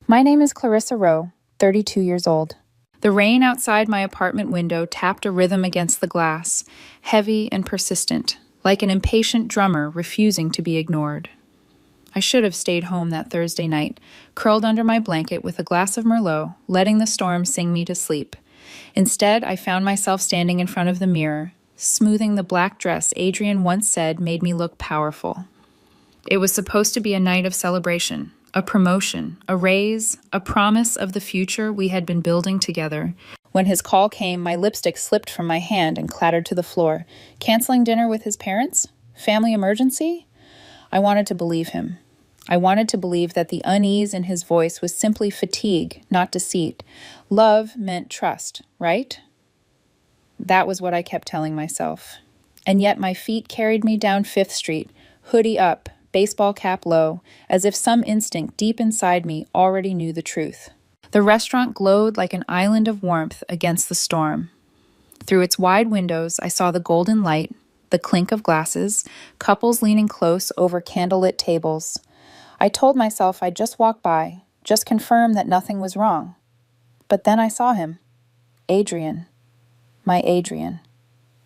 My name is Clarissa Rowe, 32 years old. The rain outside my apartment window tapped a rhythm against the glass, heavy and persistent, like an impatient drummer refusing to be ignored. I should have stayed home that Thursday night, curled under my blanket with a glass of Merlot, letting the storm sing me to sleep. Instead, I found myself standing in front of the mirror, smoothing the black dress Adrian once said made me look powerful. It was supposed to be a night of celebration, a promotion, a raise, a promise of the future we had been building together. When his call came, my lipstick slipped from my hand and clattered to the floor. Canceling dinner with his parents? Family emergency? I wanted to believe him. I wanted to believe that the unease in his voice was simply fatigue, not deceit. Love meant trust, right? That was what I kept telling myself. And yet my feet carried me down Fifth Street, hoodie up, baseball cap low, as if some instinct deep inside me already knew the truth. The restaurant glowed like an island of warmth against the storm. Through its wide windows, I saw the golden light, the clink of glasses, couples leaning close over candlelit tables. I told myself I'd just walk by, just confirm that nothing was wrong. But then I saw him. Adrian. My Adrian.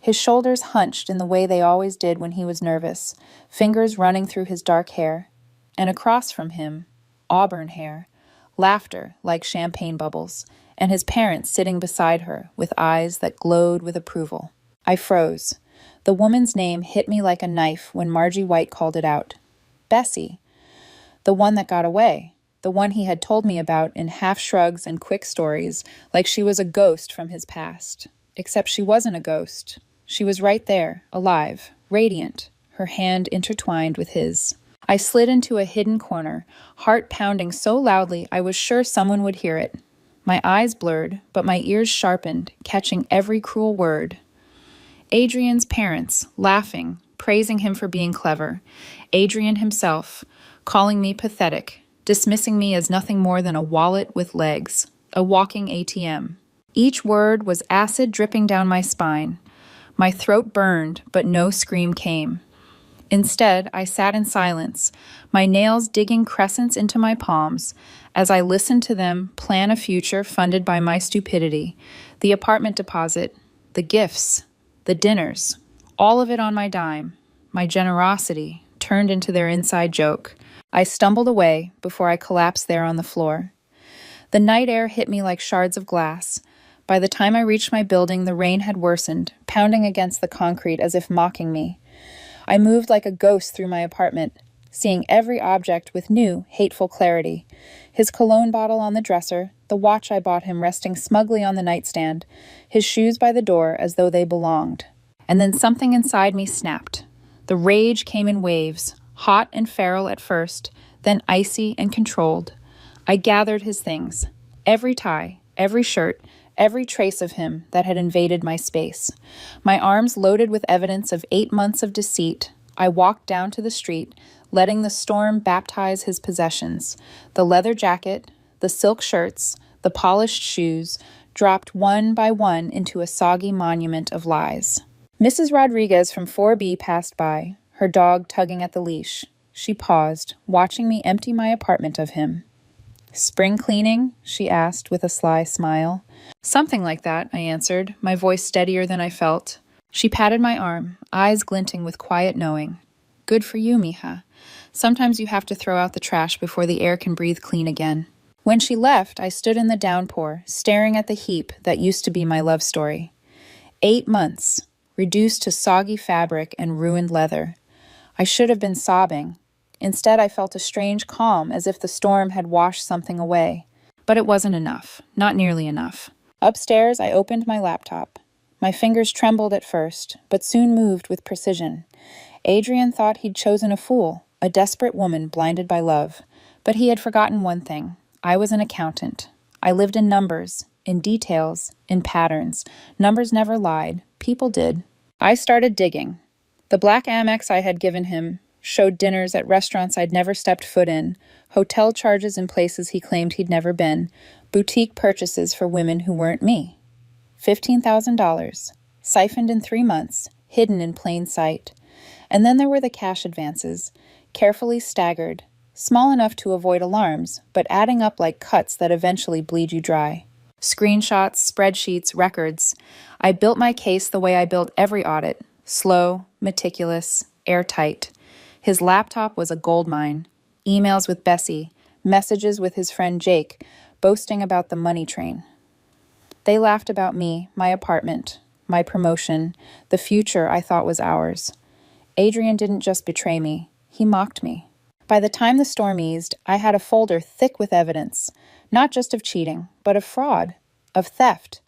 His shoulders hunched in the way they always did when he was nervous, fingers running through his dark hair. And across from him, auburn hair, laughter like champagne bubbles, and his parents sitting beside her with eyes that glowed with approval. I froze. The woman's name hit me like a knife when Margie White called it out. Bessie. The one that got away. The one he had told me about in half shrugs and quick stories, like she was a ghost from his past. Except she wasn't a ghost. She was right there, alive, radiant, her hand intertwined with his. I slid into a hidden corner, heart pounding so loudly I was sure someone would hear it. My eyes blurred, but my ears sharpened, catching every cruel word. Adrian's parents, laughing, praising him for being clever. Adrian himself, calling me pathetic, dismissing me as nothing more than a wallet with legs, a walking ATM. Each word was acid dripping down my spine. My throat burned, but no scream came. Instead, I sat in silence, my nails digging crescents into my palms, as I listened to them plan a future funded by my stupidity, the apartment deposit, the gifts, the dinners, all of it on my dime, my generosity turned into their inside joke. I stumbled away before I collapsed there on the floor. The night air hit me like shards of glass. By the time I reached my building, the rain had worsened, pounding against the concrete as if mocking me. I moved like a ghost through my apartment, seeing every object with new, hateful clarity. His cologne bottle on the dresser, the watch I bought him resting smugly on the nightstand, his shoes by the door as though they belonged. And then something inside me snapped. The rage came in waves, hot and feral at first, then icy and controlled. I gathered his things, every tie, every shirt, every trace of him that had invaded my space. My arms loaded with evidence of 8 months of deceit, I walked down to the street, letting the storm baptize his possessions. The leather jacket, the silk shirts, the polished shoes, dropped one by one into a soggy monument of lies. Mrs. Rodriguez from 4B passed by, her dog tugging at the leash. She paused, watching me empty my apartment of him. "Spring cleaning?" she asked with a sly smile. "Something like that," I answered, my voice steadier than I felt. She patted my arm, eyes glinting with quiet knowing. "Good for you, mija. Sometimes you have to throw out the trash before the air can breathe clean again." When she left, I stood in the downpour, staring at the heap that used to be my love story. 8 months, reduced to soggy fabric and ruined leather. I should have been sobbing. Instead, I felt a strange calm, as if the storm had washed something away. But it wasn't enough, not nearly enough. Upstairs, I opened my laptop. My fingers trembled at first, but soon moved with precision. Adrian thought he'd chosen a fool, a desperate woman blinded by love. But he had forgotten one thing. I was an accountant. I lived in numbers, in details, in patterns. Numbers never lied. People did. I started digging. The black Amex I had given him showed dinners at restaurants I'd never stepped foot in, hotel charges in places he claimed he'd never been, boutique purchases for women who weren't me. $15,000, siphoned in 3 months, hidden in plain sight. And then there were the cash advances, carefully staggered, Small enough to avoid alarms, but adding up like cuts that eventually bleed you dry. Screenshots, spreadsheets, records. I built my case the way I built every audit. Slow, meticulous, airtight. His laptop was a goldmine. Emails with Bessie, messages with his friend Jake, boasting about the money train. They laughed about me, my apartment, my promotion, the future I thought was ours. Adrian didn't just betray me, he mocked me. By the time the storm eased, I had a folder thick with evidence, not just of cheating, but of fraud, of theft,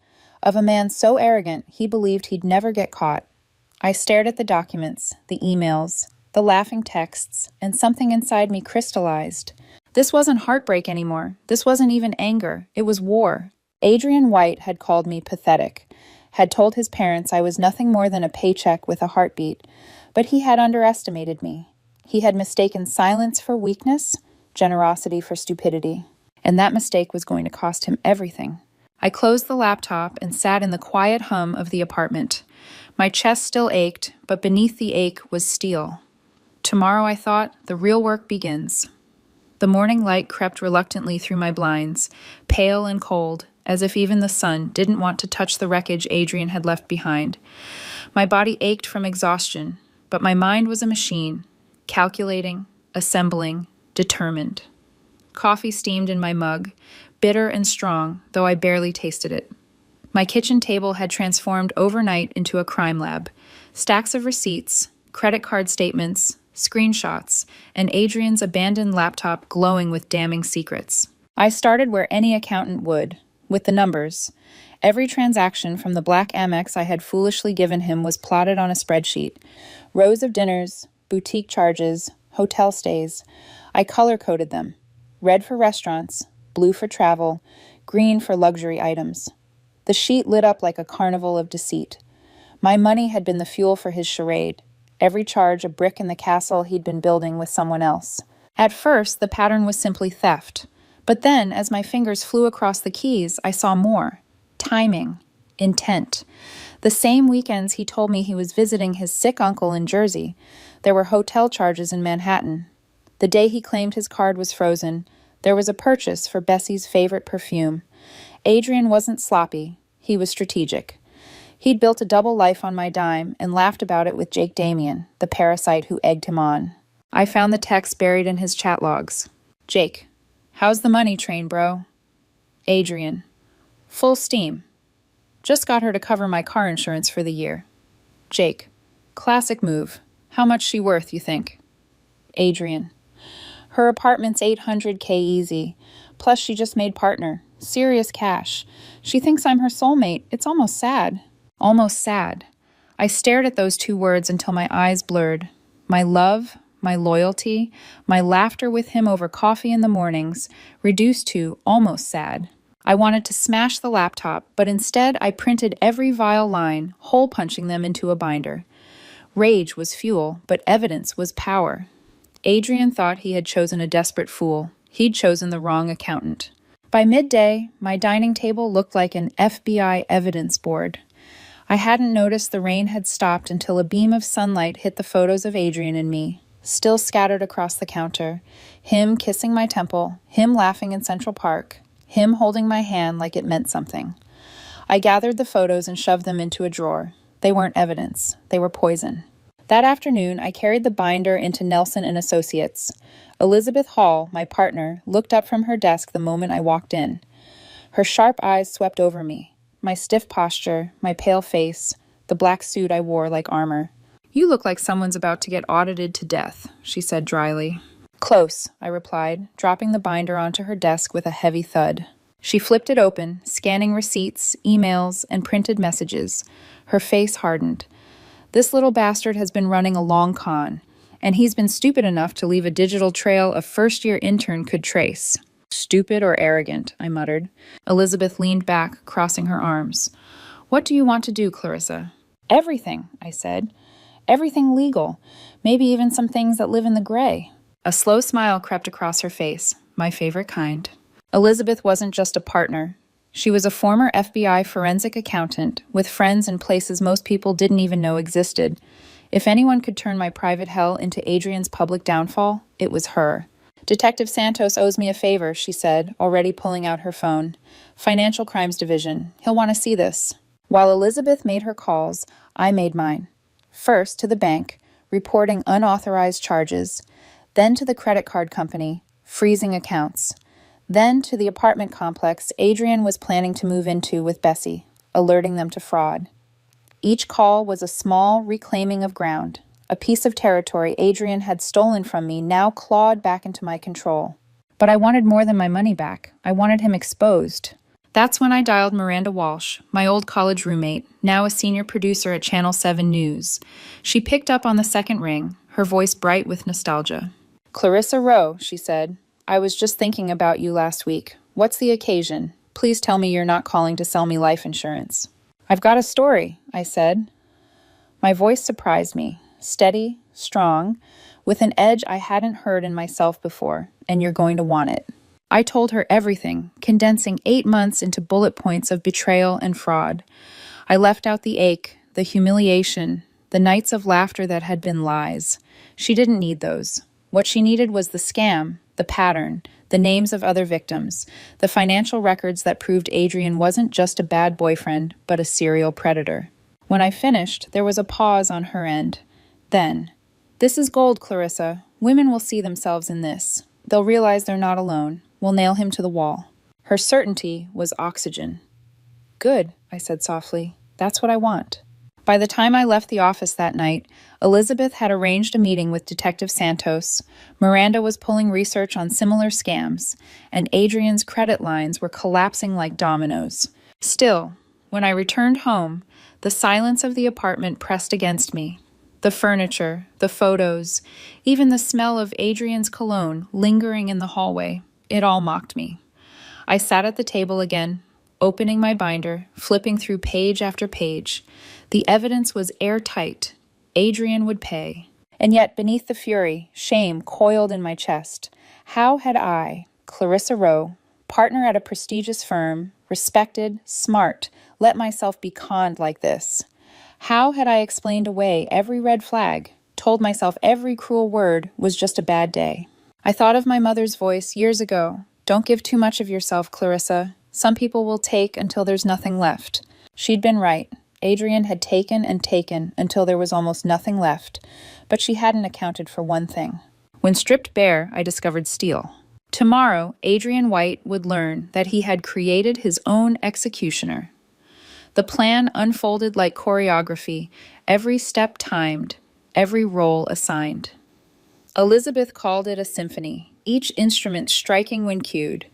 of a man so arrogant he believed he'd never get caught. I stared at the documents, the emails, the laughing texts, and something inside me crystallized. This wasn't heartbreak anymore. This wasn't even anger. It was war. Adrian White had called me pathetic, had told his parents I was nothing more than a paycheck with a heartbeat, but he had underestimated me. He had mistaken silence for weakness, generosity for stupidity, and that mistake was going to cost him everything. I closed the laptop and sat in the quiet hum of the apartment. My chest still ached, but beneath the ache was steel. Tomorrow, I thought, the real work begins. The morning light crept reluctantly through my blinds, pale and cold, as if even the sun didn't want to touch the wreckage Adrian had left behind. My body ached from exhaustion, but my mind was a machine, calculating, assembling, determined. Coffee steamed in my mug, bitter and strong, though I barely tasted it. My kitchen table had transformed overnight into a crime lab. Stacks of receipts, credit card statements, screenshots, and Adrian's abandoned laptop glowing with damning secrets. I started where any accountant would, with the numbers. Every transaction from the black Amex I had foolishly given him was plotted on a spreadsheet. Rows of dinners, boutique charges, hotel stays. I color-coded them. Red for restaurants, blue for travel, green for luxury items. The sheet lit up like a carnival of deceit. My money had been the fuel for his charade, every charge a brick in the castle he'd been building with someone else. At first, the pattern was simply theft. But then, as my fingers flew across the keys, I saw more. Timing. Intent. The same weekends he told me he was visiting his sick uncle in Jersey, there were hotel charges in Manhattan. The day he claimed his card was frozen, there was a purchase for Bessie's favorite perfume. Adrian wasn't sloppy. He was strategic. He'd built a double life on my dime and laughed about it with Jake Damien, the parasite who egged him on. I found the text buried in his chat logs. Jake, how's the money train, bro? Adrian, full steam. Just got her to cover my car insurance for the year. Jake, classic move. How much she worth, you think? Adrian, her apartment's $800K easy. Plus she just made partner. Serious cash. She thinks I'm her soulmate. It's almost sad. Almost sad. I stared at those two words until my eyes blurred. My love, my loyalty, my laughter with him over coffee in the mornings, reduced to almost sad. I wanted to smash the laptop, but instead I printed every vile line, hole-punching them into a binder. Rage was fuel, but evidence was power. Adrian thought he had chosen a desperate fool. He'd chosen the wrong accountant. By midday, my dining table looked like an FBI evidence board. I hadn't noticed the rain had stopped until a beam of sunlight hit the photos of Adrian and me, still scattered across the counter. Him kissing my temple, him laughing in Central Park, him holding my hand like it meant something. I gathered the photos and shoved them into a drawer. They weren't evidence. They were poison. That afternoon, I carried the binder into Nelson and Associates. Elizabeth Hall, my partner, looked up from her desk the moment I walked in. Her sharp eyes swept over me. My stiff posture, my pale face, the black suit I wore like armor. You look like someone's about to get audited to death, she said dryly. Close, I replied, dropping the binder onto her desk with a heavy thud. She flipped it open, scanning receipts, emails, and printed messages. Her face hardened. This little bastard has been running a long con, and he's been stupid enough to leave a digital trail a first-year intern could trace. Stupid or arrogant, I muttered. Elizabeth leaned back, crossing her arms. What do you want to do, Clarissa? Everything, I said. Everything legal. Maybe even some things that live in the gray. A slow smile crept across her face, my favorite kind. Elizabeth wasn't just a partner. She was a former FBI forensic accountant with friends in places most people didn't even know existed. If anyone could turn my private hell into Adrian's public downfall, it was her. Detective Santos owes me a favor, she said, already pulling out her phone. Financial Crimes Division. He'll want to see this. While Elizabeth made her calls, I made mine. First to the bank, reporting unauthorized charges. Then to the credit card company, freezing accounts. Then to the apartment complex Adrian was planning to move into with Bessie, alerting them to fraud. Each call was a small reclaiming of ground, a piece of territory Adrian had stolen from me, now clawed back into my control. But I wanted more than my money back. I wanted him exposed. That's when I dialed Miranda Walsh, my old college roommate, now a senior producer at Channel 7 News. She picked up on the second ring, her voice bright with nostalgia. "Clarissa Rowe," she said, "I was just thinking about you last week. What's the occasion? Please tell me you're not calling to sell me life insurance." "I've got a story," I said. My voice surprised me, steady, strong, with an edge I hadn't heard in myself before, and you're going to want it. I told her everything, condensing 8 months into bullet points of betrayal and fraud. I left out the ache, the humiliation, the nights of laughter that had been lies. She didn't need those. What she needed was the scam, the pattern, the names of other victims, the financial records that proved Adrian wasn't just a bad boyfriend, but a serial predator. When I finished, there was a pause on her end. Then, "This is gold, Clarissa. Women will see themselves in this. They'll realize they're not alone. We'll nail him to the wall." Her certainty was oxygen. "Good," I said softly. "That's what I want." By the time I left the office that night, Elizabeth had arranged a meeting with Detective Santos, Miranda was pulling research on similar scams, and Adrian's credit lines were collapsing like dominoes. Still, when I returned home, the silence of the apartment pressed against me. The furniture, the photos, even the smell of Adrian's cologne lingering in the hallway, it all mocked me. I sat at the table again, opening my binder, flipping through page after page. The evidence was airtight. Adrian would pay. And yet, beneath the fury, shame coiled in my chest. How had I, Clarissa Rowe, partner at a prestigious firm, respected, smart, let myself be conned like this? How had I explained away every red flag, told myself every cruel word was just a bad day? I thought of my mother's voice years ago. "Don't give too much of yourself, Clarissa. Some people will take until there's nothing left." She'd been right. Adrian had taken and taken until there was almost nothing left, but she hadn't accounted for one thing. When stripped bare, I discovered steel. Tomorrow, Adrian White would learn that he had created his own executioner. The plan unfolded like choreography, every step timed, every role assigned. Elizabeth called it a symphony, each instrument striking when cued.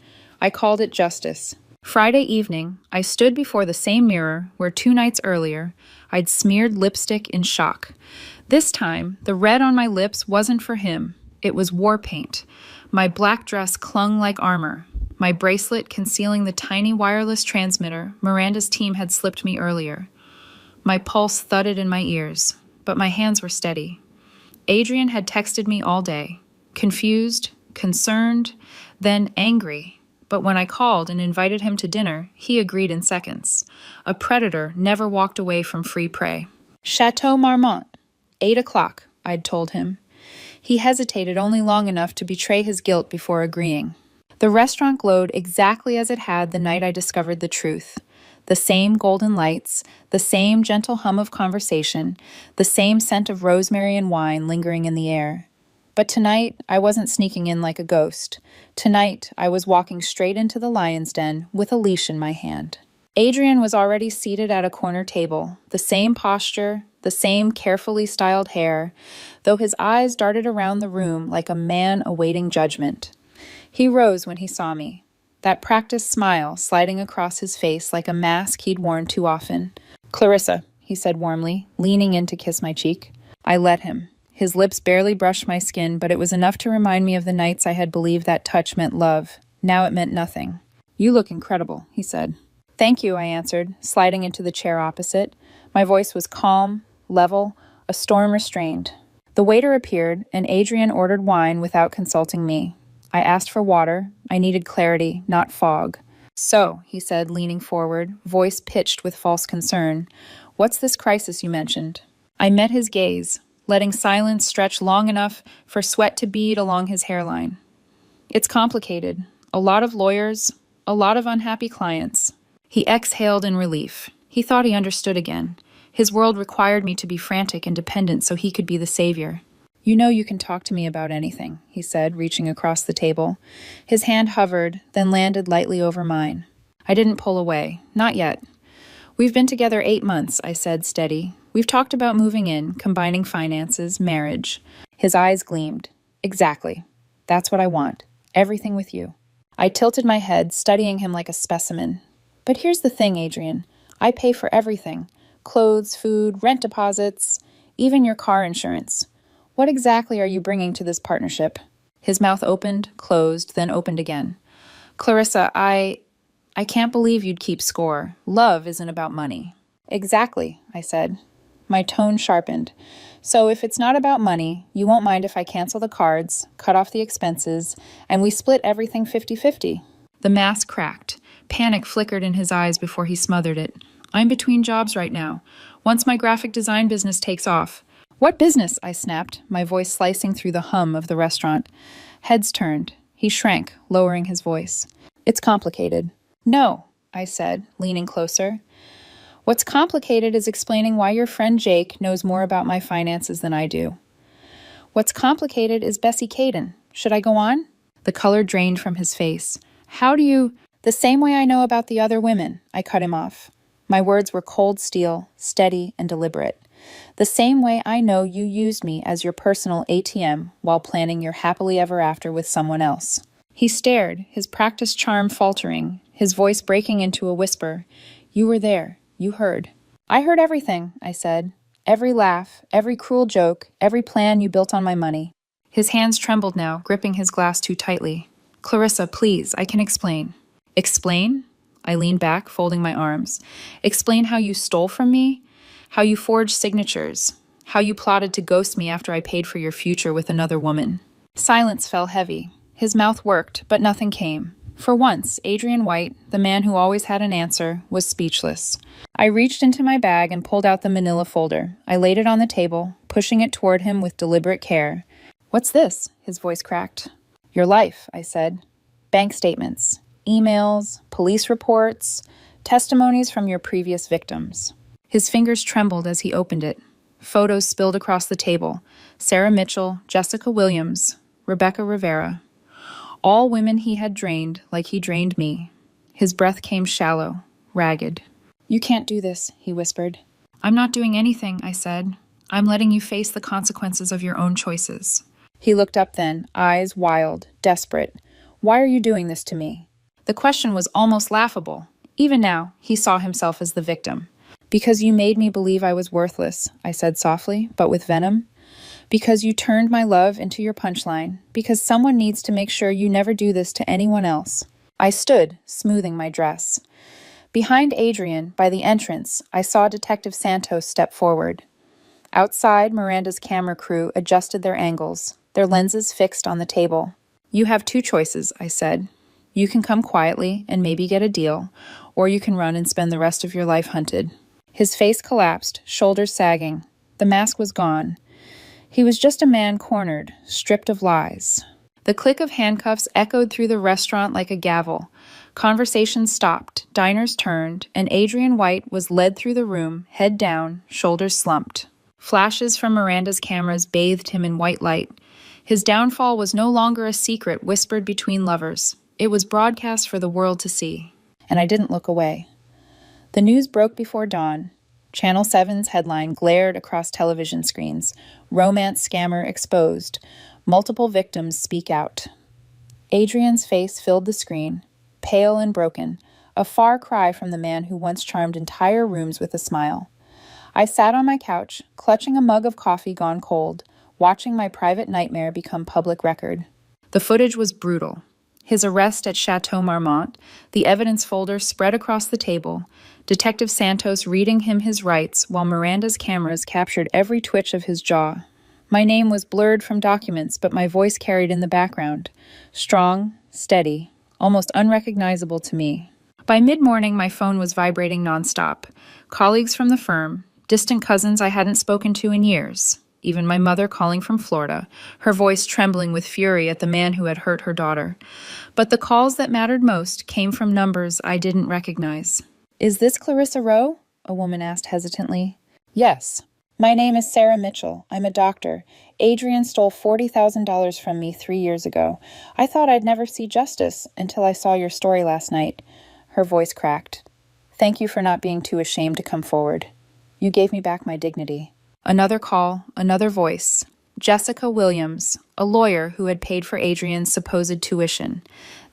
I called it justice. Friday evening, I stood before the same mirror where 2 nights earlier, I'd smeared lipstick in shock. This time, the red on my lips wasn't for him. It was war paint. My black dress clung like armor, my bracelet concealing the tiny wireless transmitter Miranda's team had slipped me earlier. My pulse thudded in my ears, but my hands were steady. Adrian had texted me all day, confused, concerned, then angry. But when I called and invited him to dinner, he agreed in seconds. A predator never walked away from free prey. "Chateau Marmont, 8 o'clock, I'd told him. He hesitated only long enough to betray his guilt before agreeing. The restaurant glowed exactly as it had the night I discovered the truth. The same golden lights, the same gentle hum of conversation, the same scent of rosemary and wine lingering in the air. But tonight, I wasn't sneaking in like a ghost. Tonight, I was walking straight into the lion's den with a leash in my hand. Adrian was already seated at a corner table, the same posture, the same carefully styled hair, though his eyes darted around the room like a man awaiting judgment. He rose when he saw me, that practiced smile sliding across his face like a mask he'd worn too often. "Clarissa," he said warmly, leaning in to kiss my cheek. I let him. His lips barely brushed my skin, but it was enough to remind me of the nights I had believed that touch meant love. Now it meant nothing. "You look incredible," he said. "Thank you," I answered, sliding into the chair opposite. My voice was calm, level, a storm restrained. The waiter appeared, and Adrian ordered wine without consulting me. I asked for water. I needed clarity, not fog. "So," he said, leaning forward, voice pitched with false concern, "what's this crisis you mentioned?" I met his gaze, letting silence stretch long enough for sweat to bead along his hairline. It's complicated. A lot of lawyers, a lot of unhappy clients. He exhaled in relief. He thought he understood again. His world required me to be frantic and dependent so he could be the savior. You know you can talk to me about anything, he said, reaching across the table. His hand hovered, then landed lightly over mine. I didn't pull away. Not yet. We've been together 8 months, I said, steady. We've talked about moving in, combining finances, marriage. His eyes gleamed. Exactly. That's what I want. Everything with you. I tilted my head, studying him like a specimen. But here's the thing, Adrian. I pay for everything. Clothes, food, rent deposits, even your car insurance. What exactly are you bringing to this partnership? His mouth opened, closed, then opened again. Clarissa, I can't believe you'd keep score. Love isn't about money. Exactly, I said. My tone sharpened. So if it's not about money, you won't mind if I cancel the cards, cut off the expenses, and we split everything 50-50. The mask cracked. Panic flickered in his eyes before he smothered it. I'm between jobs right now. Once my graphic design business takes off. What business? I snapped, my voice slicing through the hum of the restaurant. Heads turned. He shrank, lowering his voice. It's complicated. No, I said, leaning closer. What's complicated is explaining why your friend Jake knows more about my finances than I do. What's complicated is Bessie Caden. Should I go on? The color drained from his face. How do you... The same way I know about the other women, I cut him off. My words were cold steel, steady and deliberate. The same way I know you used me as your personal ATM while planning your happily ever after with someone else. He stared, his practiced charm faltering, his voice breaking into a whisper. You were there. You heard. I heard everything, I said. Every laugh, every cruel joke, every plan you built on my money. His hands trembled now, gripping his glass too tightly. Clarissa, please, I can explain. Explain? I leaned back, folding my arms. Explain how you stole from me? How you forged signatures? How you plotted to ghost me after I paid for your future with another woman? Silence fell heavy. His mouth worked, but nothing came. For once, Adrian White, the man who always had an answer, was speechless. I reached into my bag and pulled out the manila folder. I laid it on the table, pushing it toward him with deliberate care. What's this? His voice cracked. Your life, I said. Bank statements, emails, police reports, testimonies from your previous victims. His fingers trembled as he opened it. Photos spilled across the table. Sarah Mitchell, Jessica Williams, Rebecca Rivera. All women he had drained like he drained me. His breath came shallow, ragged. You can't do this, he whispered. I'm not doing anything, I said. I'm letting you face the consequences of your own choices. He looked up then, eyes wild, desperate. Why are you doing this to me? The question was almost laughable. Even now, he saw himself as the victim. Because you made me believe I was worthless, I said softly, but with venom. Because you turned my love into your punchline. Because someone needs to make sure you never do this to anyone else. I stood, smoothing my dress. Behind Adrian, by the entrance, I saw Detective Santos step forward. Outside, Miranda's camera crew adjusted their angles, their lenses fixed on the table. You have 2 choices, I said. You can come quietly and maybe get a deal, or you can run and spend the rest of your life hunted. His face collapsed, shoulders sagging. The mask was gone. He was just a man cornered, stripped of lies. The click of handcuffs echoed through the restaurant like a gavel. Conversations stopped, diners turned, and Adrian White was led through the room, head down, shoulders slumped. Flashes from Miranda's cameras bathed him in white light. His downfall was no longer a secret whispered between lovers. It was broadcast for the world to see. And I didn't look away. The news broke before dawn. Channel 7's headline glared across television screens. Romance scammer exposed. Multiple victims speak out. Adrian's face filled the screen, pale and broken, a far cry from the man who once charmed entire rooms with a smile. I sat on my couch, clutching a mug of coffee gone cold, watching my private nightmare become public record. The footage was brutal. His arrest at Chateau Marmont, the evidence folder spread across the table, Detective Santos reading him his rights while Miranda's cameras captured every twitch of his jaw. My name was blurred from documents, but my voice carried in the background. Strong, steady, almost unrecognizable to me. By mid-morning, my phone was vibrating nonstop. Colleagues from the firm, distant cousins I hadn't spoken to in years, even my mother calling from Florida, her voice trembling with fury at the man who had hurt her daughter. But the calls that mattered most came from numbers I didn't recognize. "Is this Clarissa Rowe?" a woman asked hesitantly. "Yes. My name is Sarah Mitchell. I'm a doctor. Adrian stole $40,000 from me 3 years ago. I thought I'd never see justice until I saw your story last night." Her voice cracked. "Thank you for not being too ashamed to come forward. You gave me back my dignity." Another call, another voice. Jessica Williams, a lawyer who had paid for Adrian's supposed tuition.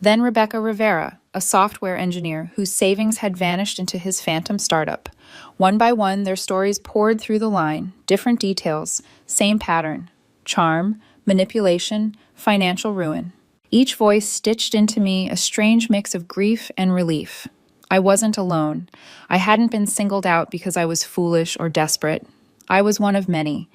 Then Rebecca Rivera, a software engineer whose savings had vanished into his phantom startup. One by one, their stories poured through the line, different details, same pattern: charm, manipulation, financial ruin. Each voice stitched into me a strange mix of grief and relief. I wasn't alone. I hadn't been singled out because I was foolish or desperate. I was one of many.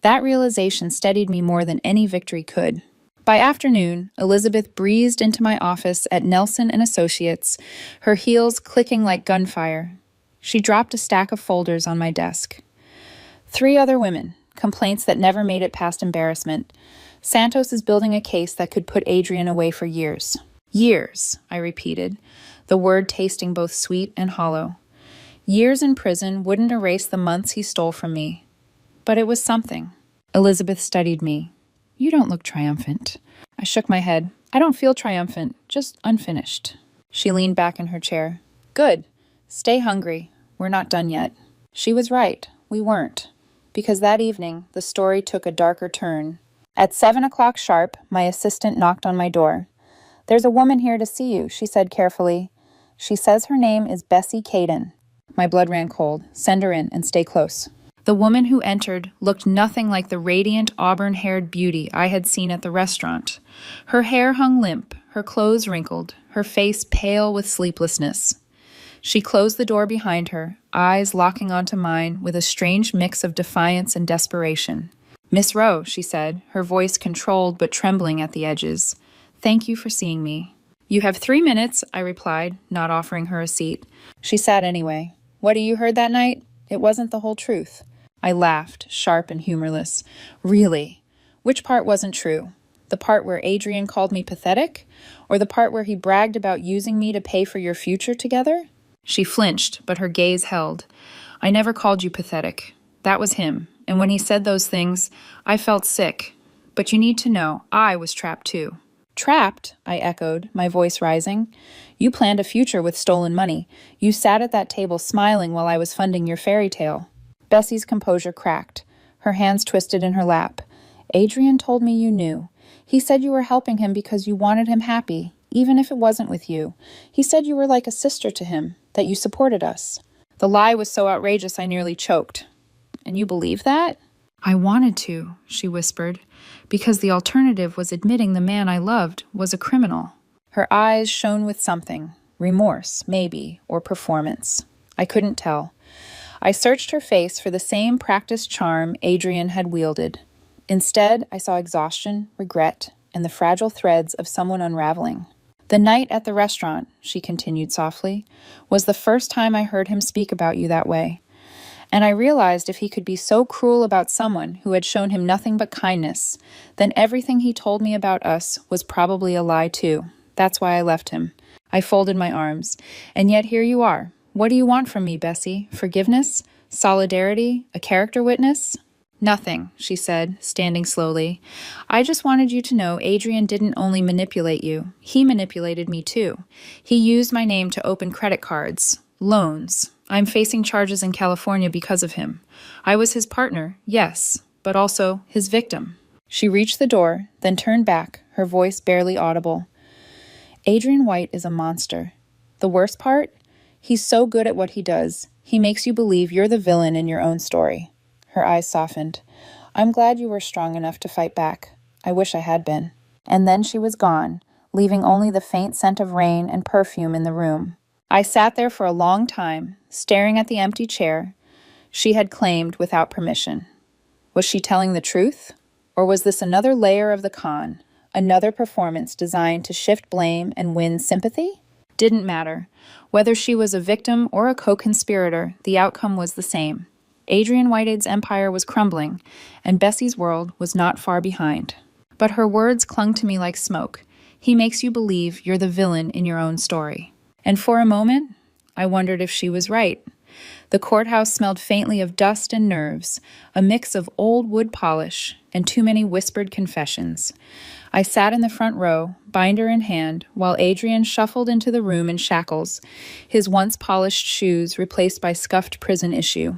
That realization steadied me more than any victory could. By afternoon, Elizabeth breezed into my office at Nelson and Associates, her heels clicking like gunfire. She dropped a stack of folders on my desk. 3 other women, complaints that never made it past embarrassment. Santos is building a case that could put Adrian away for years. Years, I repeated, the word tasting both sweet and hollow. Years in prison wouldn't erase the months he stole from me. But it was something. Elizabeth studied me. "You don't look triumphant." I shook my head. "I don't feel triumphant, just unfinished." She leaned back in her chair. "Good. Stay hungry. We're not done yet." She was right. We weren't. Because that evening, the story took a darker turn. At 7 o'clock sharp, my assistant knocked on my door. "There's a woman here to see you," she said carefully. "She says her name is Bessie Caden." My blood ran cold. "Send her in and stay close." The woman who entered looked nothing like the radiant auburn-haired beauty I had seen at the restaurant. Her hair hung limp, her clothes wrinkled, her face pale with sleeplessness. She closed the door behind her, eyes locking onto mine with a strange mix of defiance and desperation. "Miss Rowe," she said, her voice controlled but trembling at the edges. "Thank you for seeing me." "You have 3 minutes," I replied, not offering her a seat. She sat anyway. "What you heard that night? It wasn't the whole truth." I laughed, sharp and humorless. "Really? Which part wasn't true? The part where Adrian called me pathetic? Or the part where he bragged about using me to pay for your future together?" She flinched, but her gaze held. "I never called you pathetic. That was him. And when he said those things, I felt sick. But you need to know, I was trapped too." "Trapped?" I echoed, my voice rising. "You planned a future with stolen money. You sat at that table smiling while I was funding your fairy tale." Bessie's composure cracked. Her hands twisted in her lap. "Adrian told me you knew. He said you were helping him because you wanted him happy, even if it wasn't with you. He said you were like a sister to him, that you supported us." The lie was so outrageous I nearly choked. "And you believe that?" "I wanted to," she whispered, "because the alternative was admitting the man I loved was a criminal." Her eyes shone with something, remorse, maybe, or performance. I couldn't tell. I searched her face for the same practiced charm Adrian had wielded. Instead, I saw exhaustion, regret, and the fragile threads of someone unraveling. "The night at the restaurant," she continued softly, "was the first time I heard him speak about you that way. And I realized if he could be so cruel about someone who had shown him nothing but kindness, then everything he told me about us was probably a lie too. That's why I left him." I folded my arms. "And yet here you are. What do you want from me, Bessie? Forgiveness? Solidarity? A character witness?" "Nothing," she said, standing slowly. "I just wanted you to know Adrian didn't only manipulate you. He manipulated me too. He used my name to open credit cards, loans. I'm facing charges in California because of him. I was his partner, yes, but also his victim." She reached the door, then turned back, her voice barely audible. "Adrian White is a monster. The worst part? He's so good at what he does. He makes you believe you're the villain in your own story." Her eyes softened. "I'm glad you were strong enough to fight back. I wish I had been." And then she was gone, leaving only the faint scent of rain and perfume in the room. I sat there for a long time, staring at the empty chair she had claimed without permission. Was she telling the truth? Or was this another layer of the con, another performance designed to shift blame and win sympathy? Didn't matter. Whether she was a victim or a co-conspirator, the outcome was the same. Adrian Whitehead's empire was crumbling, and Bessie's world was not far behind. But her words clung to me like smoke. He makes you believe you're the villain in your own story. And for a moment, I wondered if she was right. The courthouse smelled faintly of dust and nerves, a mix of old wood polish and too many whispered confessions. I sat in the front row, binder in hand, while Adrian shuffled into the room in shackles, his once polished shoes replaced by scuffed prison issue.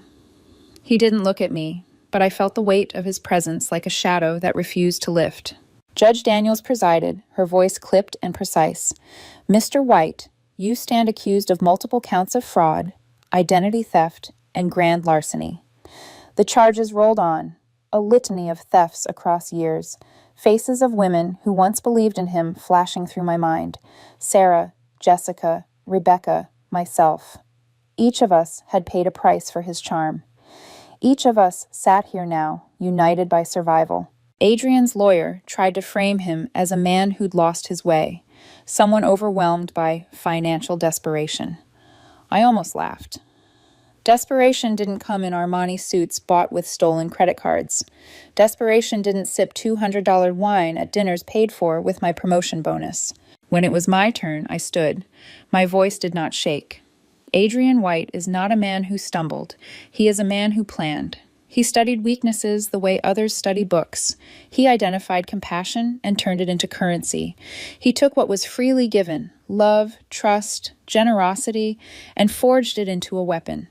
He didn't look at me, but I felt the weight of his presence like a shadow that refused to lift. Judge Daniels presided, her voice clipped and precise. "Mr. White, you stand accused of multiple counts of fraud, identity theft, and grand larceny." The charges rolled on, a litany of thefts across years, faces of women who once believed in him flashing through my mind. Sarah, Jessica, Rebecca, myself. Each of us had paid a price for his charm. Each of us sat here now, united by survival. Adrian's lawyer tried to frame him as a man who'd lost his way, someone overwhelmed by financial desperation. I almost laughed. Desperation didn't come in Armani suits bought with stolen credit cards. Desperation didn't sip $200 wine at dinners paid for with my promotion bonus. When it was my turn, I stood. My voice did not shake. Adrian White is not a man who stumbled. He is a man who planned. He studied weaknesses the way others study books. He identified compassion and turned it into currency. He took what was freely given, love, trust, generosity, and forged it into a weapon.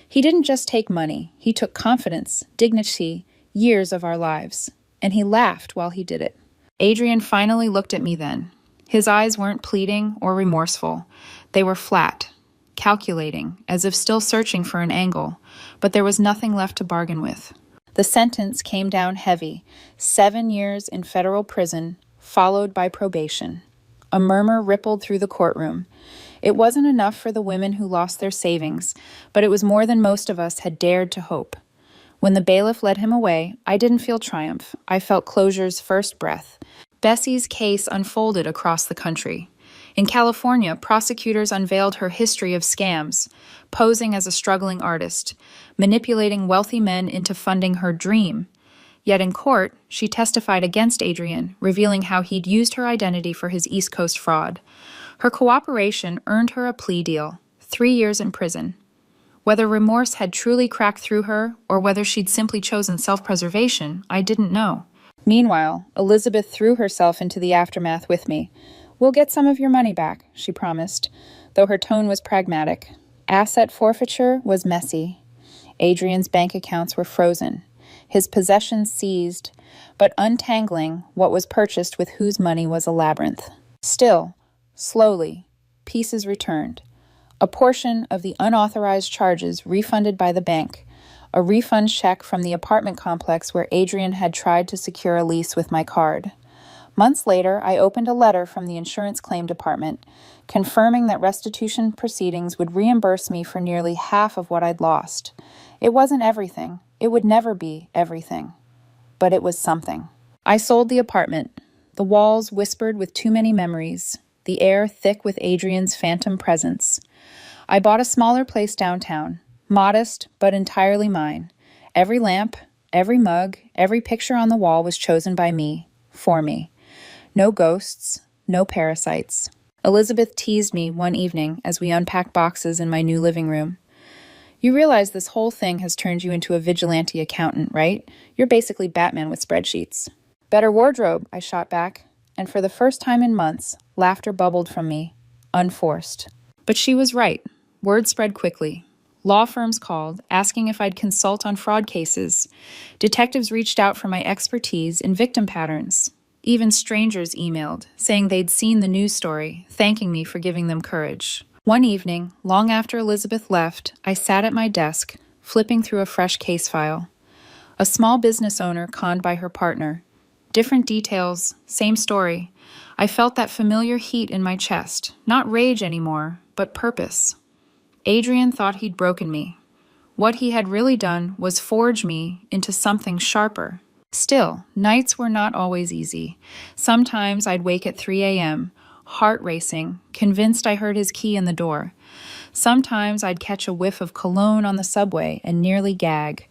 He didn't just take money. He took confidence, dignity, years of our lives. And he laughed while he did it. Adrian finally looked at me then. His eyes weren't pleading or remorseful. They were flat, calculating, as if still searching for an angle, but there was nothing left to bargain with. The sentence came down heavy, 7 years in federal prison, followed by probation. A murmur rippled through the courtroom. It wasn't enough for the women who lost their savings, but it was more than most of us had dared to hope. When the bailiff led him away, I didn't feel triumph. I felt closure's first breath. Bessie's case unfolded across the country. In California, prosecutors unveiled her history of scams, posing as a struggling artist, manipulating wealthy men into funding her dream. Yet in court, she testified against Adrian, revealing how he'd used her identity for his East Coast fraud. Her cooperation earned her a plea deal, 3 years in prison. Whether remorse had truly cracked through her, or whether she'd simply chosen self-preservation, I didn't know. Meanwhile, Elizabeth threw herself into the aftermath with me. "We'll get some of your money back," she promised, though her tone was pragmatic. Asset forfeiture was messy. Adrian's bank accounts were frozen, his possessions seized, but untangling what was purchased with whose money was a labyrinth. Still, slowly, pieces returned. A portion of the unauthorized charges refunded by the bank, a refund check from the apartment complex where Adrian had tried to secure a lease with my card. Months later, I opened a letter from the insurance claim department, confirming that restitution proceedings would reimburse me for nearly half of what I'd lost. It wasn't everything. It would never be everything. But it was something. I sold the apartment. The walls whispered with too many memories, the air thick with Adrian's phantom presence. I bought a smaller place downtown, modest but entirely mine. Every lamp, every mug, every picture on the wall was chosen by me, for me. No ghosts, no parasites. Elizabeth teased me one evening as we unpacked boxes in my new living room. "You realize this whole thing has turned you into a vigilante accountant, right? You're basically Batman with spreadsheets." "Better wardrobe," I shot back, and for the first time in months, laughter bubbled from me, unforced. But she was right. Word spread quickly. Law firms called, asking if I'd consult on fraud cases. Detectives reached out for my expertise in victim patterns. Even strangers emailed, saying they'd seen the news story, thanking me for giving them courage. One evening, long after Elizabeth left, I sat at my desk, flipping through a fresh case file. A small business owner conned by her partner. Different details, same story. I felt that familiar heat in my chest, not rage anymore, but purpose. Adrian thought he'd broken me. What he had really done was forge me into something sharper. Still, nights were not always easy. Sometimes I'd wake at 3 a.m., heart racing, convinced I heard his key in the door. Sometimes I'd catch a whiff of cologne on the subway and nearly gag.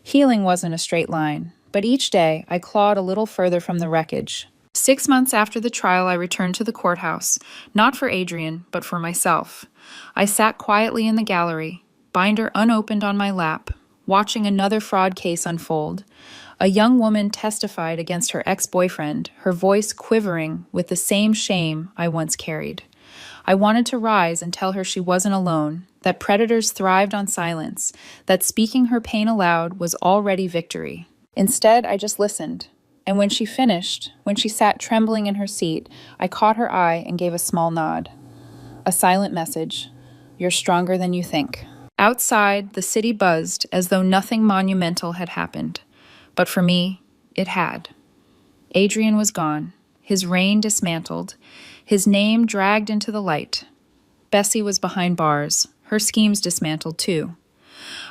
Healing wasn't a straight line, but each day I clawed a little further from the wreckage. 6 months after the trial, I returned to the courthouse, not for Adrian, but for myself. I sat quietly in the gallery, binder unopened on my lap, watching another fraud case unfold. A young woman testified against her ex-boyfriend, her voice quivering with the same shame I once carried. I wanted to rise and tell her she wasn't alone, that predators thrived on silence, that speaking her pain aloud was already victory. Instead, I just listened. And when she finished, when she sat trembling in her seat, I caught her eye and gave a small nod. A silent message. You're stronger than you think. Outside, the city buzzed as though nothing monumental had happened. But for me, it had. Adrian was gone, his reign dismantled, his name dragged into the light. Bessie was behind bars, her schemes dismantled too.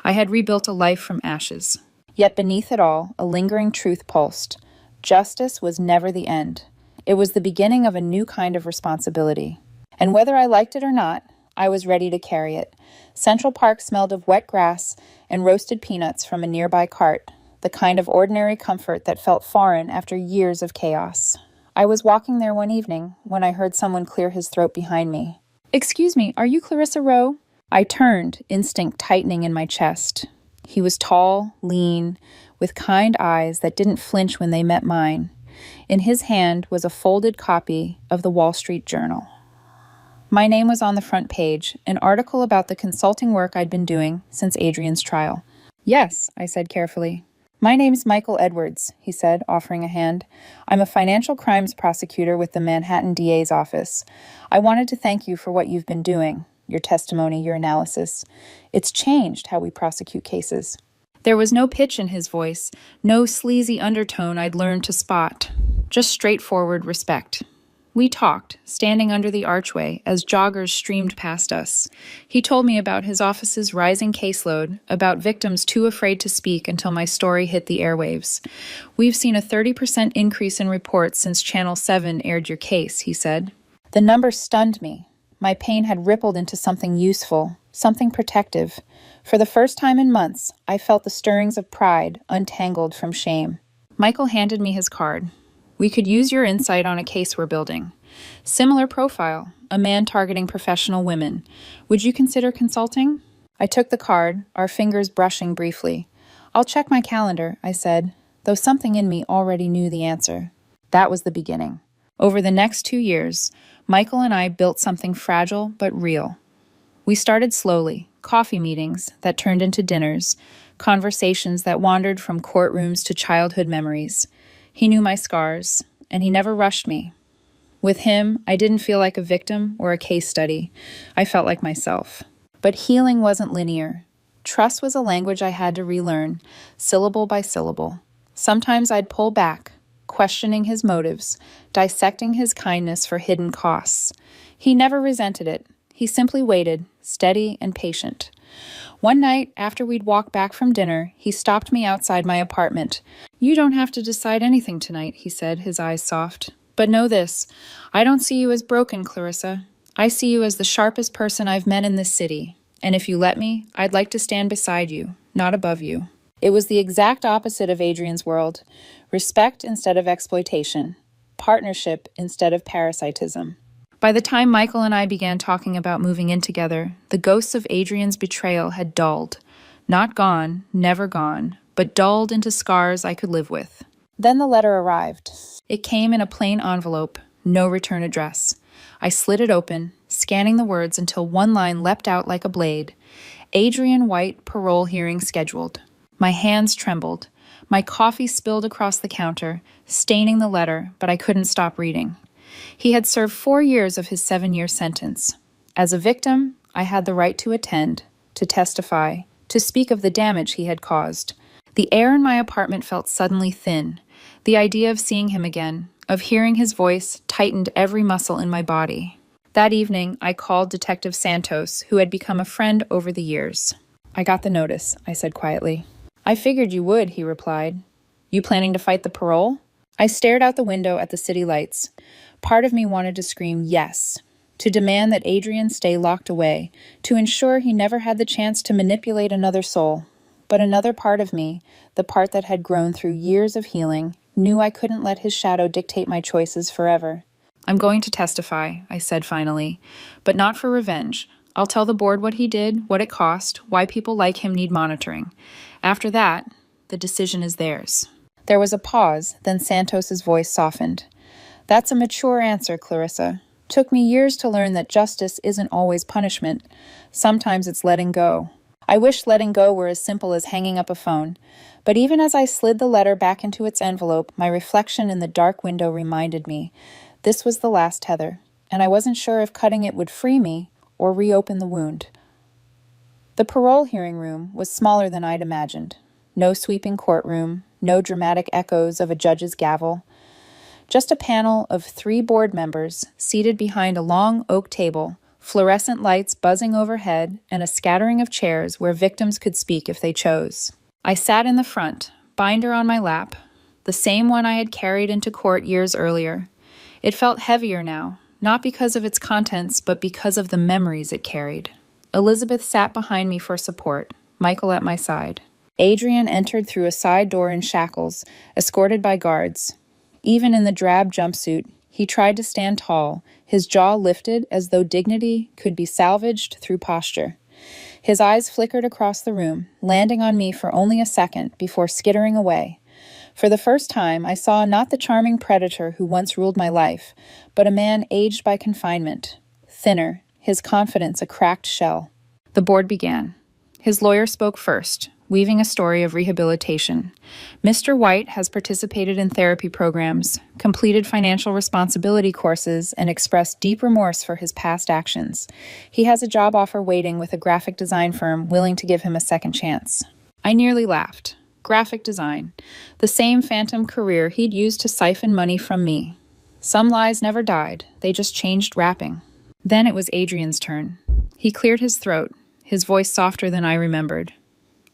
I had rebuilt a life from ashes. Yet beneath it all, a lingering truth pulsed. Justice was never the end. It was the beginning of a new kind of responsibility. And whether I liked it or not, I was ready to carry it. Central Park smelled of wet grass and roasted peanuts from a nearby cart, the kind of ordinary comfort that felt foreign after years of chaos. I was walking there one evening when I heard someone clear his throat behind me. "Excuse me, are you Clarissa Rowe?" I turned, instinct tightening in my chest. He was tall, lean, with kind eyes that didn't flinch when they met mine. In his hand was a folded copy of the Wall Street Journal. My name was on the front page, an article about the consulting work I'd been doing since Adrian's trial. "Yes," I said carefully. "My name's Michael Edwards," he said, offering a hand. "I'm a financial crimes prosecutor with the Manhattan DA's office. I wanted to thank you for what you've been doing, your testimony, your analysis. It's changed how we prosecute cases." There was no pitch in his voice, no sleazy undertone I'd learned to spot, just straightforward respect. We talked, standing under the archway as joggers streamed past us. He told me about his office's rising caseload, about victims too afraid to speak until my story hit the airwaves. "We've seen a 30% increase in reports since Channel 7 aired your case," he said. The number stunned me. My pain had rippled into something useful, something protective. For the first time in months, I felt the stirrings of pride, untangled from shame. Michael handed me his card. "We could use your insight on a case we're building. Similar profile, a man targeting professional women. Would you consider consulting?" I took the card, our fingers brushing briefly. "I'll check my calendar," I said, though something in me already knew the answer. That was the beginning. Over the next 2 years, Michael and I built something fragile but real. We started slowly, coffee meetings that turned into dinners, conversations that wandered from courtrooms to childhood memories. He knew my scars, and he never rushed me. With him, I didn't feel like a victim or a case study. I felt like myself. But healing wasn't linear. Trust was a language I had to relearn, syllable by syllable. Sometimes I'd pull back, questioning his motives, dissecting his kindness for hidden costs. He never resented it. He simply waited, steady and patient. One night, after we'd walked back from dinner, he stopped me outside my apartment. "You don't have to decide anything tonight," he said, his eyes soft. "But know this, I don't see you as broken, Clarissa. I see you as the sharpest person I've met in this city. And if you let me, I'd like to stand beside you, not above you." It was the exact opposite of Adrian's world. Respect instead of exploitation. Partnership instead of parasitism. By the time Michael and I began talking about moving in together, the ghosts of Adrian's betrayal had dulled. Not gone, never gone, but dulled into scars I could live with. Then the letter arrived. It came in a plain envelope, no return address. I slid it open, scanning the words until one line leapt out like a blade. Adrian White, parole hearing scheduled. My hands trembled. My coffee spilled across the counter, staining the letter, but I couldn't stop reading. He had served 4 years of his 7-year sentence. As a victim, I had the right to attend, to testify, to speak of the damage he had caused. The air in my apartment felt suddenly thin. The idea of seeing him again, of hearing his voice, tightened every muscle in my body. That evening, I called Detective Santos, who had become a friend over the years. "I got the notice," I said quietly. "I figured you would," he replied. "You planning to fight the parole?" I stared out the window at the city lights. Part of me wanted to scream yes, to demand that Adrian stay locked away, to ensure he never had the chance to manipulate another soul. But another part of me, the part that had grown through years of healing, knew I couldn't let his shadow dictate my choices forever. I'm going to testify, I said finally, but not for revenge. I'll tell the board what he did, what it cost, why people like him need monitoring. After that, the decision is theirs. There was a pause, then Santos's voice softened. That's a mature answer, Clarissa. Took me years to learn that justice isn't always punishment. Sometimes it's letting go. I wish letting go were as simple as hanging up a phone. But even as I slid the letter back into its envelope, my reflection in the dark window reminded me this was the last tether, and I wasn't sure if cutting it would free me or reopen the wound. The parole hearing room was smaller than I'd imagined. No sweeping courtroom, no dramatic echoes of a judge's gavel. Just a panel of 3 board members seated behind a long oak table, fluorescent lights buzzing overhead, and a scattering of chairs where victims could speak if they chose. I sat in the front, binder on my lap, the same one I had carried into court years earlier. It felt heavier now, not because of its contents, but because of the memories it carried. Elizabeth sat behind me for support, Michael at my side. Adrian entered through a side door in shackles, escorted by guards. Even in the drab jumpsuit, he tried to stand tall, his jaw lifted as though dignity could be salvaged through posture. His eyes flickered across the room, landing on me for only a second before skittering away. For the first time, I saw not the charming predator who once ruled my life, but a man aged by confinement, thinner, his confidence a cracked shell. The board began. His lawyer spoke first, weaving a story of rehabilitation. Mr. White has participated in therapy programs, completed financial responsibility courses, and expressed deep remorse for his past actions. He has a job offer waiting with a graphic design firm willing to give him a second chance. I nearly laughed. Graphic design. The same phantom career he'd used to siphon money from me. Some lies never died. They just changed wrapping. Then it was Adrian's turn. He cleared his throat, his voice softer than I remembered.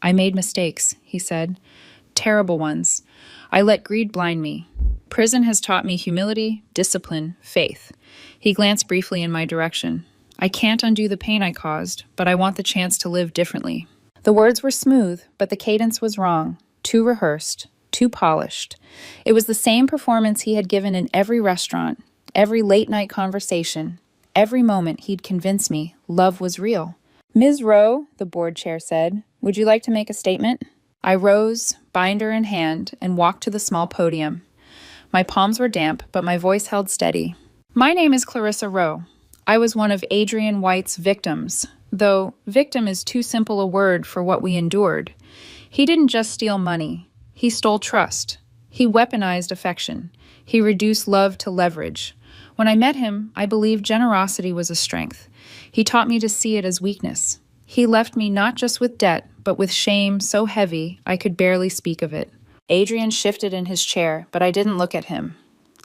I made mistakes, he said. Terrible ones. I let greed blind me. Prison has taught me humility, discipline, faith. He glanced briefly in my direction. I can't undo the pain I caused, but I want the chance to live differently. The words were smooth, but the cadence was wrong, too rehearsed, too polished. It was the same performance he had given in every restaurant, every late-night conversation, every moment he'd convinced me love was real. Ms. Rowe, the board chair said, would you like to make a statement? I rose, binder in hand, and walked to the small podium. My palms were damp, but my voice held steady. My name is Clarissa Rowe. I was one of Adrian White's victims, though victim is too simple a word for what we endured. He didn't just steal money. He stole trust. He weaponized affection. He reduced love to leverage. When I met him, I believed generosity was a strength. He taught me to see it as weakness. He left me not just with debt, but with shame so heavy I could barely speak of it. Adrian shifted in his chair, but I didn't look at him.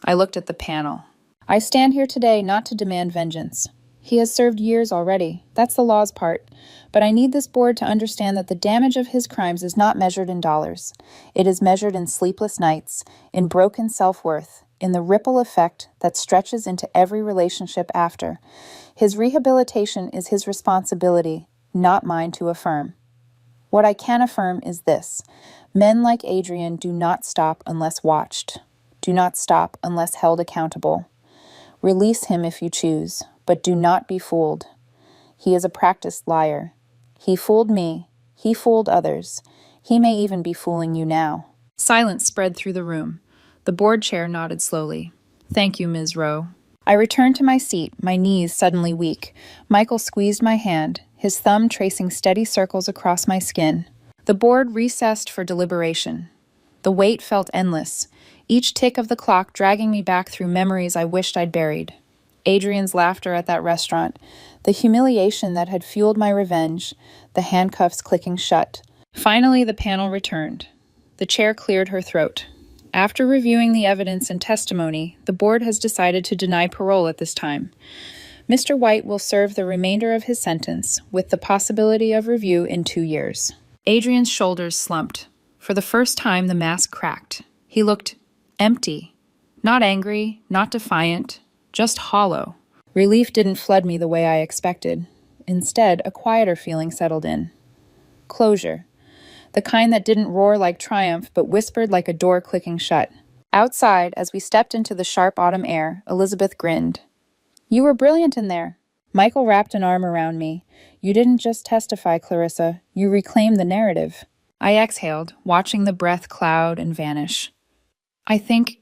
I looked at the panel. I stand here today not to demand vengeance. He has served years already. That's the law's part. But I need this board to understand that the damage of his crimes is not measured in dollars. It is measured in sleepless nights, in broken self-worth, in the ripple effect that stretches into every relationship after. His rehabilitation is his responsibility, not mine to affirm. What I can affirm is this. Men like Adrian do not stop unless watched, do not stop unless held accountable. Release him if you choose, but do not be fooled. He is a practiced liar. He fooled me. He fooled others. He may even be fooling you now. Silence spread through the room. The board chair nodded slowly. Thank you, Ms. Rowe. I returned to my seat, my knees suddenly weak. Michael squeezed my hand, his thumb tracing steady circles across my skin. The board recessed for deliberation. The wait felt endless, each tick of the clock dragging me back through memories I wished I'd buried. Adrian's laughter at that restaurant, the humiliation that had fueled my revenge, the handcuffs clicking shut. Finally, the panel returned. The chair cleared her throat. After reviewing the evidence and testimony, the board has decided to deny parole at this time. Mr. White will serve the remainder of his sentence, with the possibility of review in 2 years. Adrian's shoulders slumped. For the first time, the mask cracked. He looked empty. Not angry, not defiant, just hollow. Relief didn't flood me the way I expected. Instead, a quieter feeling settled in. Closure. The kind that didn't roar like triumph, but whispered like a door clicking shut. Outside, as we stepped into the sharp autumn air, Elizabeth grinned. "You were brilliant in there." Michael wrapped an arm around me. "You didn't just testify, Clarissa. You reclaimed the narrative." I exhaled, watching the breath cloud and vanish. I think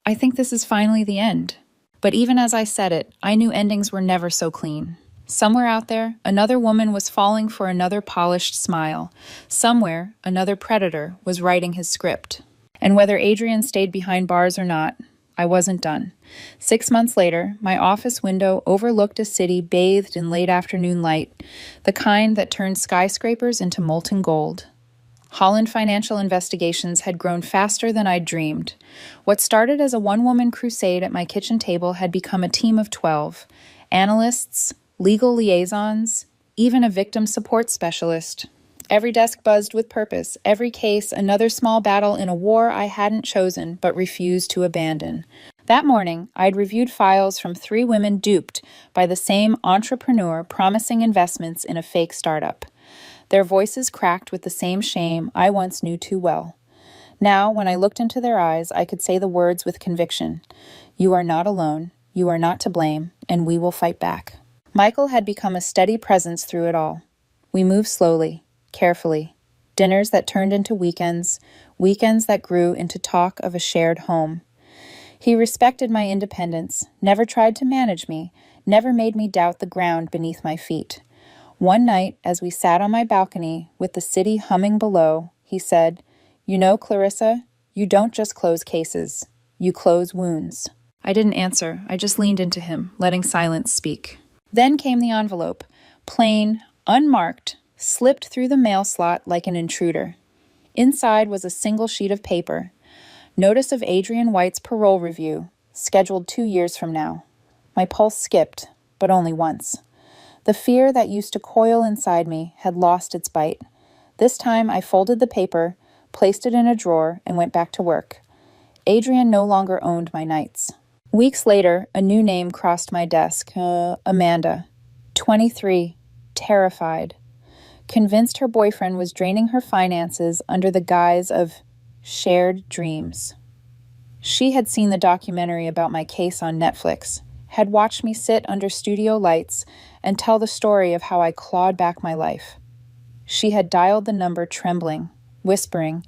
this is finally the end. But even as I said it, I knew endings were never so clean. Somewhere out there, another woman was falling for another polished smile. Somewhere, another predator was writing his script. And whether Adrian stayed behind bars or not, I wasn't done. 6 months later, my office window overlooked a city bathed in late afternoon light, the kind that turned skyscrapers into molten gold. Holland Financial Investigations had grown faster than I'd dreamed. What started as a one-woman crusade at my kitchen table had become a team of 12. Analysts, legal liaisons, even a victim support specialist. Every desk buzzed with purpose, every case another small battle in a war I hadn't chosen but refused to abandon. That morning, I'd reviewed files from 3 women duped by the same entrepreneur promising investments in a fake startup. Their voices cracked with the same shame I once knew too well. Now, when I looked into their eyes, I could say the words with conviction. "You are not alone, you are not to blame, and we will fight back." Michael had become a steady presence through it all. We moved slowly, carefully. Dinners that turned into weekends, weekends that grew into talk of a shared home. He respected my independence, never tried to manage me, never made me doubt the ground beneath my feet. One night, as we sat on my balcony with the city humming below, he said, "You know, Clarissa, you don't just close cases, you close wounds." I didn't answer. I just leaned into him, letting silence speak. Then came the envelope, plain, unmarked, slipped through the mail slot like an intruder. Inside was a single sheet of paper. Notice of Adrian White's parole review, scheduled 2 years from now. My pulse skipped, but only once. The fear that used to coil inside me had lost its bite. This time I folded the paper, placed it in a drawer, and went back to work. Adrian no longer owned my nights. Weeks later, a new name crossed my desk. Amanda. 23. Terrified. Convinced her boyfriend was draining her finances under the guise of shared dreams. She had seen the documentary about my case on Netflix, had watched me sit under studio lights and tell the story of how I clawed back my life. She had dialed the number trembling, whispering,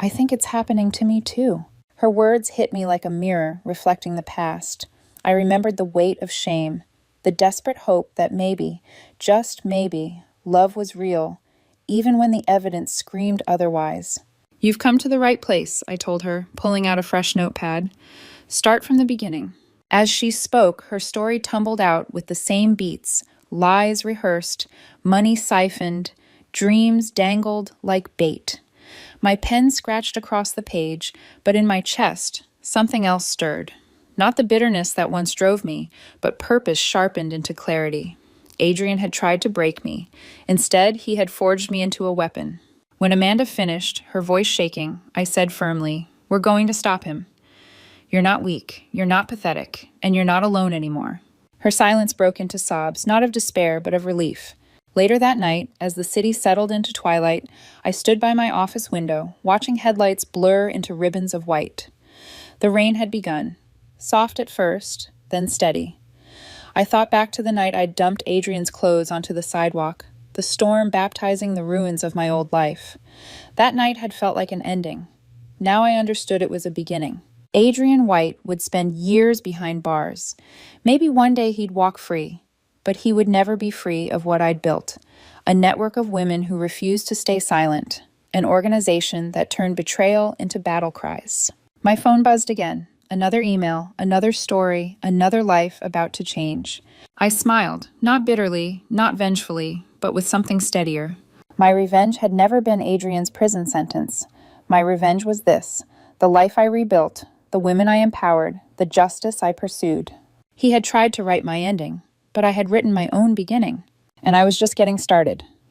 "I think it's happening to me too." Her words hit me like a mirror reflecting the past. I remembered the weight of shame, the desperate hope that maybe, just maybe, love was real, even when the evidence screamed otherwise. "You've come to the right place," I told her, pulling out a fresh notepad. "Start from the beginning." As she spoke, her story tumbled out with the same beats, lies rehearsed, money siphoned, dreams dangled like bait. My pen scratched across the page, but in my chest, something else stirred. Not the bitterness that once drove me, but purpose sharpened into clarity. Adrian had tried to break me. Instead, he had forged me into a weapon. When Amanda finished, her voice shaking, I said firmly, "We're going to stop him. You're not weak, you're not pathetic, and you're not alone anymore." Her silence broke into sobs, not of despair, but of relief. Later that night, as the city settled into twilight, I stood by my office window, watching headlights blur into ribbons of white. The rain had begun, soft at first, then steady. I thought back to the night I'd dumped Adrian's clothes onto the sidewalk, the storm baptizing the ruins of my old life. That night had felt like an ending. Now I understood it was a beginning. Adrian White would spend years behind bars. Maybe one day he'd walk free, but he would never be free of what I'd built, a network of women who refused to stay silent, an organization that turned betrayal into battle cries. My phone buzzed again. Another email, another story, another life about to change. I smiled, not bitterly, not vengefully, but with something steadier. My revenge had never been Adrian's prison sentence. My revenge was this, the life I rebuilt, the women I empowered, the justice I pursued. He had tried to write my ending, but I had written my own beginning, and I was just getting started.